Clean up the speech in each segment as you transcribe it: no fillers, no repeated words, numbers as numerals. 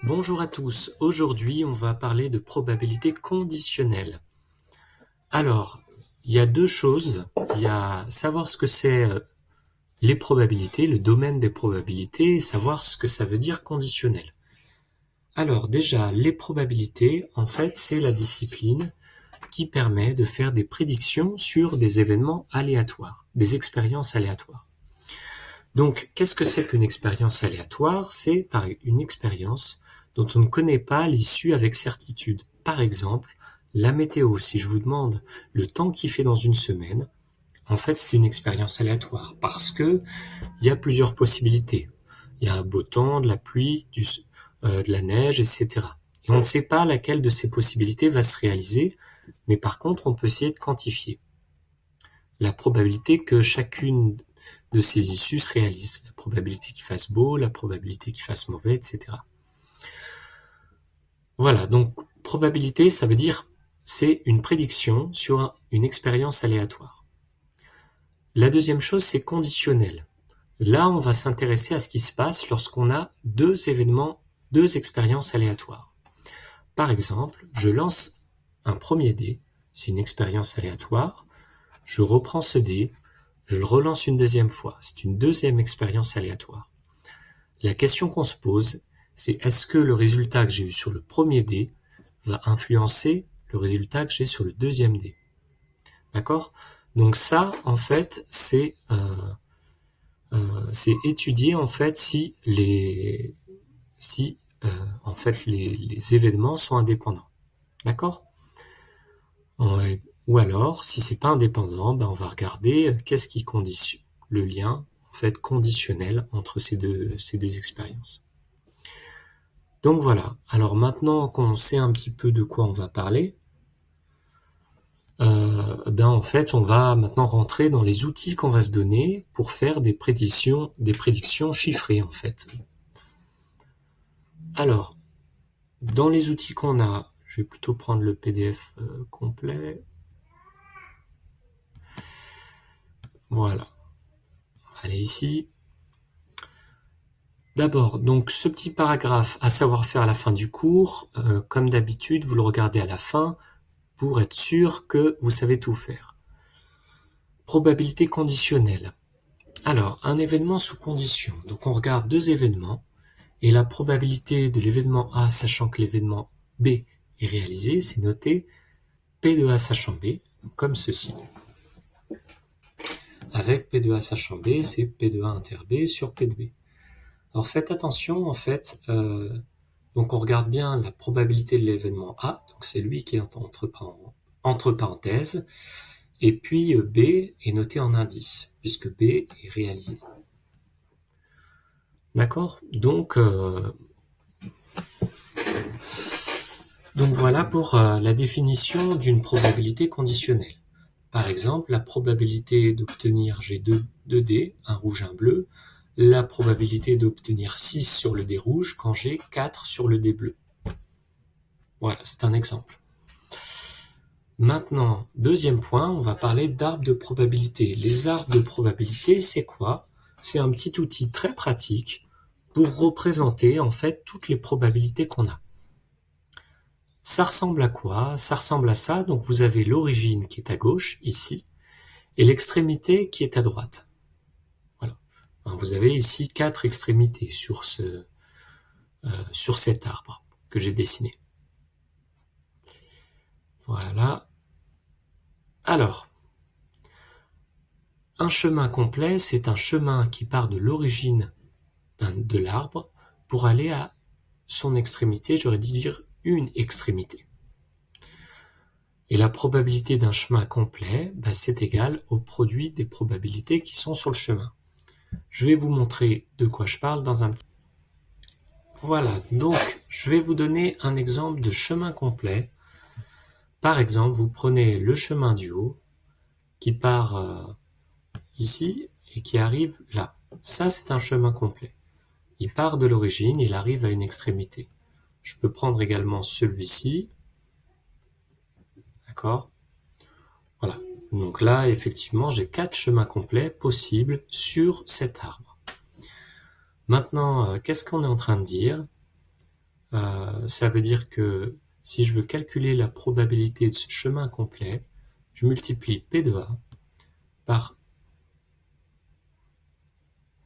Bonjour à tous, aujourd'hui on va parler de probabilité conditionnelle. Alors, il y a deux choses, il y a savoir ce que c'est les probabilités, le domaine des probabilités, et savoir ce que ça veut dire conditionnel. Alors déjà, les probabilités, en fait, c'est la discipline qui permet de faire des prédictions sur des événements aléatoires, des expériences aléatoires. Donc, qu'est-ce que c'est qu'une expérience aléatoire? C'est une expérience dont on ne connaît pas l'issue avec certitude. Par exemple, la météo. Si je vous demande le temps qu'il fait dans une semaine, en fait, c'est une expérience aléatoire parce que il y a plusieurs possibilités. Il y a un beau temps, de la pluie, de la neige, etc. Et on ne sait pas laquelle de ces possibilités va se réaliser, mais par contre, on peut essayer de quantifier la probabilité que chacune de ces issues se réalise. La probabilité qu'il fasse beau, la probabilité qu'il fasse mauvais, etc. Voilà, donc probabilité, ça veut dire c'est une prédiction sur une expérience aléatoire. La deuxième chose, c'est conditionnel. Là, on va s'intéresser à ce qui se passe lorsqu'on a deux événements, deux expériences aléatoires. Par exemple, je lance un premier dé, c'est une expérience aléatoire, je reprends ce dé, je le relance une deuxième fois, c'est une deuxième expérience aléatoire. La question qu'on se pose, c'est est-ce que le résultat que j'ai eu sur le premier dé va influencer le résultat que j'ai sur le deuxième dé. D'accord? Donc ça, en fait, c'est étudier en fait si en fait les événements sont indépendants. D'accord? Ou alors, si c'est pas indépendant, ben on va regarder qu'est-ce qui conditionne le lien en fait conditionnel entre ces deux expériences. Donc voilà. Alors maintenant qu'on sait un petit peu de quoi on va parler, ben en fait on va maintenant rentrer dans les outils qu'on va se donner pour faire des prédictions chiffrées en fait. Alors, dans les outils qu'on a, je vais plutôt prendre le PDF complet. Voilà. On va aller ici. D'abord, donc ce petit paragraphe à savoir faire à la fin du cours, comme d'habitude, vous le regardez à la fin pour être sûr que vous savez tout faire. Probabilité conditionnelle. Alors, un événement sous condition. Donc on regarde deux événements et la probabilité de l'événement A sachant que l'événement B est réalisé, c'est noté P de A sachant B, comme ceci. Avec P de A sachant B, c'est P de A inter B sur P de B. Alors faites attention, en fait, donc on regarde bien la probabilité de l'événement A, donc c'est lui qui est entre parenthèses, et puis B est noté en indice, puisque B est réalisé. D'accord? Donc voilà pour la définition d'une probabilité conditionnelle. Par exemple, la probabilité d'obtenir j'ai deux dés, un rouge, un bleu, la probabilité d'obtenir 6 sur le dé rouge quand j'ai 4 sur le dé bleu. Voilà, c'est un exemple. Maintenant, deuxième point, on va parler d'arbres de probabilité. Les arbres de probabilité, c'est quoi? C'est un petit outil très pratique pour représenter en fait toutes les probabilités qu'on a. Ça ressemble à quoi? Ça ressemble à ça, donc vous avez l'origine qui est à gauche, ici, et l'extrémité qui est à droite. Voilà. Enfin, vous avez ici 4 extrémités sur cet arbre que j'ai dessiné. Voilà. Alors, un chemin complet, c'est un chemin qui part de l'origine de l'arbre pour aller à son extrémité, j'aurais dû dire une extrémité. Et la probabilité d'un chemin complet, c'est égal au produit des probabilités qui sont sur le chemin. Je vais vous montrer de quoi je parle dans un petit. Voilà, donc je vais vous donner un exemple de chemin complet. Par exemple, vous prenez le chemin du haut qui part ici et qui arrive là. Ça, c'est un chemin complet. Il part de l'origine, il arrive à une extrémité. Je peux prendre également celui-ci. D'accord? Voilà. Donc là, effectivement, j'ai 4 chemins complets possibles sur cet arbre. Maintenant, qu'est-ce qu'on est en train de dire? Ça veut dire que si je veux calculer la probabilité de ce chemin complet, je multiplie P de A par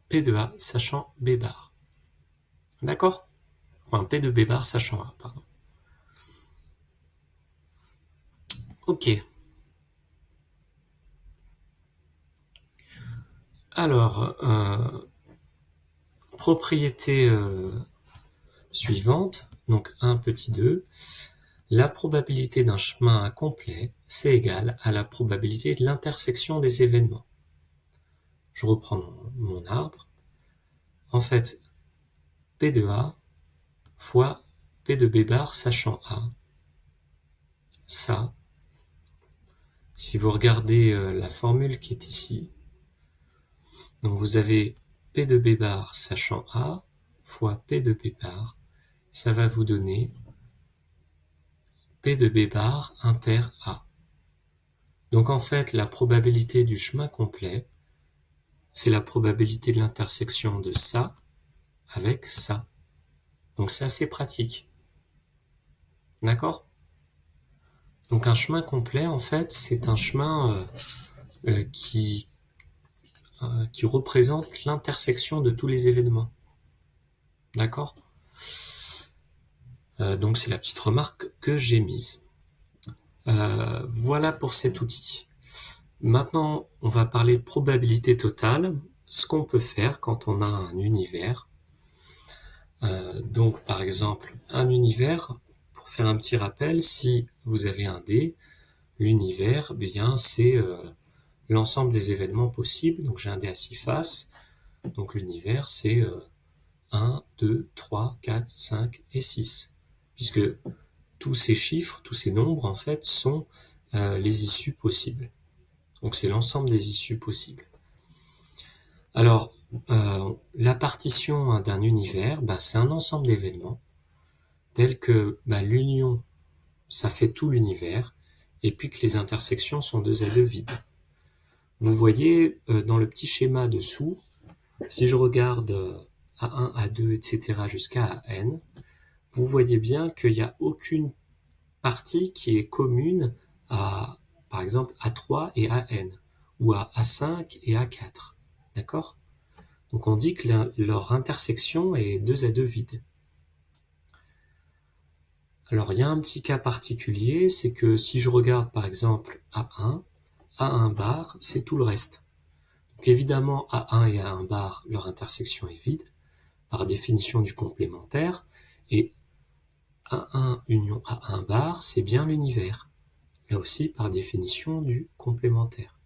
P de A sachant B bar. D'accord? Enfin, P de B bar sachant A, pardon. Ok. Alors, propriété suivante, donc 1 petit 2, la probabilité d'un chemin complet, c'est égal à la probabilité de l'intersection des événements. Je reprends mon arbre. En fait, P de A fois P de B bar sachant A. Ça, si vous regardez la formule qui est ici, donc vous avez P de B bar sachant A fois P de B bar, ça va vous donner P de B bar inter A. Donc en fait, la probabilité du chemin complet, c'est la probabilité de l'intersection de ça avec ça. Donc c'est assez pratique. D'accord? Donc un chemin complet, en fait, c'est un chemin qui représente l'intersection de tous les événements. D'accord? Donc c'est la petite remarque que j'ai mise. Voilà pour cet outil. Maintenant, on va parler de probabilité totale, ce qu'on peut faire quand on a un univers. Donc par exemple, un univers, pour faire un petit rappel, si vous avez un dé, l'univers, bien c'est l'ensemble des événements possibles. Donc j'ai un dé à 6 faces, donc l'univers c'est 1, 2, 3, 4, 5 et 6. Puisque tous ces chiffres, tous ces nombres en fait sont les issues possibles. Donc c'est l'ensemble des issues possibles. Alors, la partition d'un univers, c'est un ensemble d'événements tels que l'union, ça fait tout l'univers, et puis que les intersections sont 2 à 2 vides. Vous voyez dans le petit schéma dessous, si je regarde A1, A2, etc. jusqu'à AN, vous voyez bien qu'il n'y a aucune partie qui est commune à, par exemple, A3 et AN, ou à A5 et A4. D'accord? Donc on dit que leur intersection est 2 à 2 vide. Alors il y a un petit cas particulier, c'est que si je regarde par exemple A1, A1 bar, c'est tout le reste. Donc évidemment A1 et A1 bar, leur intersection est vide, par définition du complémentaire, et A1 union A1 bar, c'est bien l'univers, là aussi par définition du complémentaire.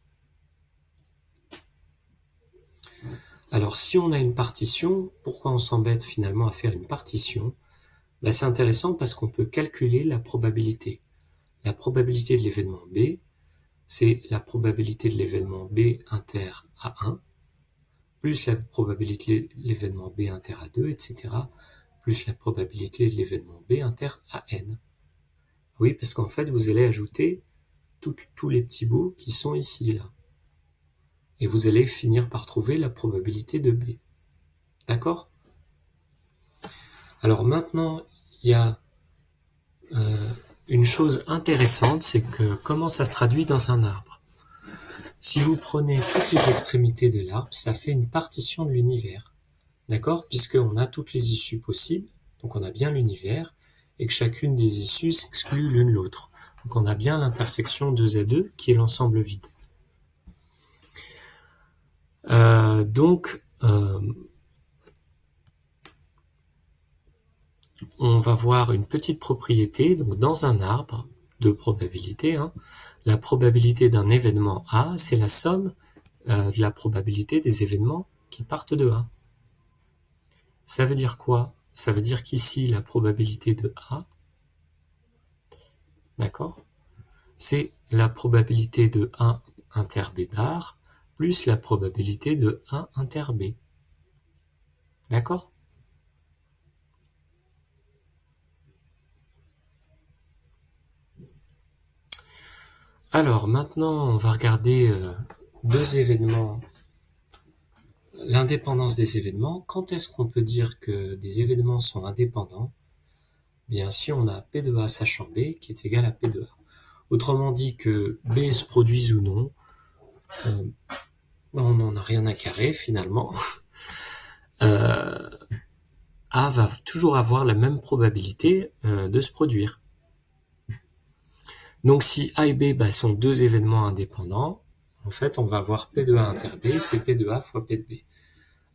Alors si on a une partition, pourquoi on s'embête finalement à faire une partition? C'est intéressant parce qu'on peut calculer la probabilité. La probabilité de l'événement B, c'est la probabilité de l'événement B inter A1, plus la probabilité de l'événement B inter A2, etc., plus la probabilité de l'événement B inter AN. Oui, parce qu'en fait, vous allez ajouter tous les petits bouts qui sont ici, là. Et vous allez finir par trouver la probabilité de B. D'accord? Alors maintenant, il y a une chose intéressante, c'est que comment ça se traduit dans un arbre. Si vous prenez toutes les extrémités de l'arbre, ça fait une partition de l'univers. D'accord? Puisqu'on a toutes les issues possibles, donc on a bien l'univers, et que chacune des issues s'exclut l'une l'autre. Donc on a bien l'intersection 2 à 2 qui est l'ensemble vide. Donc on va voir une petite propriété. Donc dans un arbre de probabilité, la probabilité d'un événement A, c'est la somme de la probabilité des événements qui partent de A. Ça veut dire quoi? Ça veut dire qu'ici, la probabilité de A, d'accord, c'est la probabilité de 1 inter B bar plus la probabilité de 1 inter B. D'accord? Alors maintenant, on va regarder deux événements. L'indépendance des événements. Quand est-ce qu'on peut dire que des événements sont indépendants? bien si on a P de A sachant B qui est égal à P de A. Autrement dit que B se produise ou non, on n'en a rien à carrer finalement. A va toujours avoir la même probabilité de se produire. Donc si A et B sont deux événements indépendants, en fait on va avoir P de A inter B, c'est P de A fois P de B.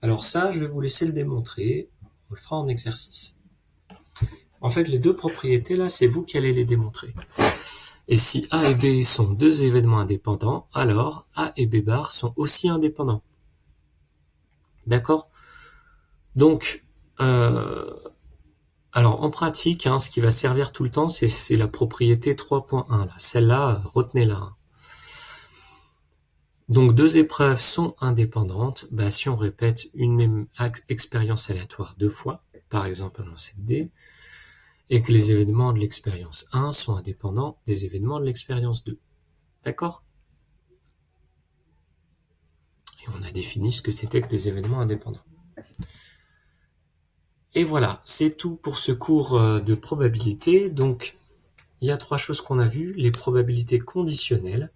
Alors ça, je vais vous laisser le démontrer, on le fera en exercice. En fait, les deux propriétés là, c'est vous qui allez les démontrer. Et si A et B sont deux événements indépendants, alors A et B bar sont aussi indépendants. D'accord? Donc, alors en pratique, ce qui va servir tout le temps, c'est la propriété 3.1. Celle-là, retenez-la. Donc deux épreuves sont indépendantes. Si on répète une même expérience aléatoire deux fois, par exemple un lancer de dés, et que les événements de l'expérience 1 sont indépendants des événements de l'expérience 2. D'accord? Et on a défini ce que c'était que des événements indépendants. Et voilà, c'est tout pour ce cours de probabilité. Donc, il y a trois choses qu'on a vues. Les probabilités conditionnelles.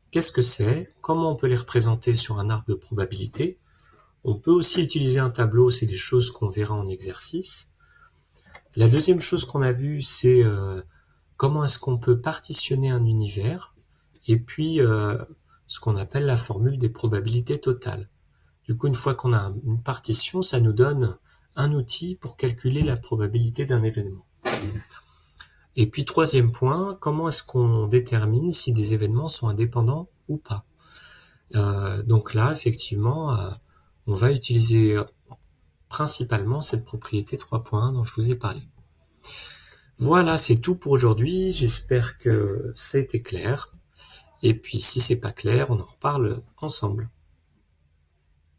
Qu'est-ce que c'est? Comment on peut les représenter sur un arbre de probabilité? On peut aussi utiliser un tableau, c'est des choses qu'on verra en exercice. La deuxième chose qu'on a vue, c'est comment est-ce qu'on peut partitionner un univers, et puis ce qu'on appelle la formule des probabilités totales. Du coup, une fois qu'on a une partition, ça nous donne un outil pour calculer la probabilité d'un événement. Et puis troisième point, comment est-ce qu'on détermine si des événements sont indépendants ou pas? Donc là, effectivement, on va utiliser principalement cette propriété 3.1 dont je vous ai parlé. Voilà, c'est tout pour aujourd'hui. J'espère que c'était clair. Et puis si c'est pas clair, on en reparle ensemble.